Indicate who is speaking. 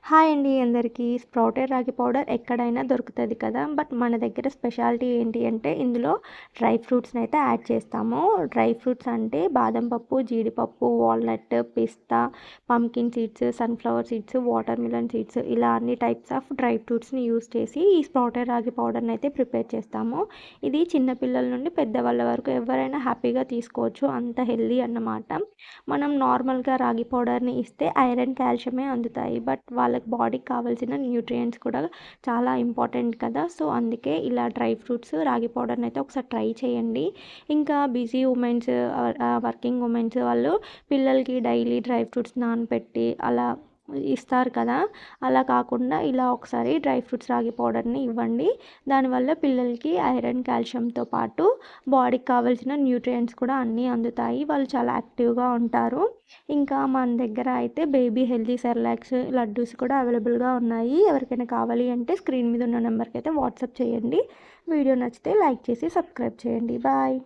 Speaker 1: Hi అండి అందరికీ. Sprouted రాగి పౌడర్ ఎక్కడైనా దొరుకుతుంది కదా. బట్ మన దగ్గర స్పెషాలిటీ ఏంటి అంటే ఇందులో డ్రై ఫ్రూట్స్ని అయితే యాడ్ చేస్తాము. డ్రై ఫ్రూట్స్ అంటే బాదం పప్పు, జీడిపప్పు, వాల్నట్, పిస్తా, pumpkin seeds, sunflower seeds, watermelon seeds, ఇలా అన్ని టైప్స్ ఆఫ్ డ్రై ఫ్రూట్స్ని యూస్ చేసి ఈ స్ప్రౌటెడ్ రాగి పౌడర్ని అయితే ప్రిపేర్ చేస్తాము. ఇది చిన్నపిల్లల నుండి పెద్దవాళ్ళ వరకు ఎవరైనా హ్యాపీగా తీసుకోవచ్చు, అంత హెల్దీ అన్నమాట. మనం నార్మల్గా రాగి పౌడర్ని ఇస్తే ఐరన్, కాల్షియమే అందుతాయి. బట్ వాళ్ళకి బాడీకి కావాల్సిన న్యూట్రియంట్స్ కూడా చాలా ఇంపార్టెంట్ కదా. సో అందుకే ఇలా డ్రై ఫ్రూట్స్ రాగి పౌడర్ని అయితే ఒకసారి ట్రై చేయండి. ఇంకా బిజీ ఉమెన్స్, వర్కింగ్ ఉమెన్స్ వాళ్ళు పిల్లలకి డైలీ డ్రై ఫ్రూట్స్ నానబెట్టి అలా ఇస్తారు కదా. అలా కాకుండా ఇలా ఒకసారి డ్రై ఫ్రూట్స్ రాగి పౌడర్ని ఇవ్వండి. దానివల్ల పిల్లలకి ఐరన్, కాల్షియంతో పాటు బాడీకి కావాల్సిన న్యూట్రియంట్స్ కూడా అన్నీ అందుతాయి. వాళ్ళు చాలా యాక్టివ్గా ఉంటారు. ఇంకా మన దగ్గర అయితే బేబీ హెల్తీ సెర్లాక్స్, లడ్డూస్ కూడా అవైలబుల్గా ఉన్నాయి. ఎవరికైనా కావాలి అంటే స్క్రీన్ మీద ఉన్న నెంబర్కి అయితే వాట్సాప్ చేయండి. వీడియో నచ్చితే లైక్ చేసి సబ్స్క్రైబ్ చేయండి. బాయ్.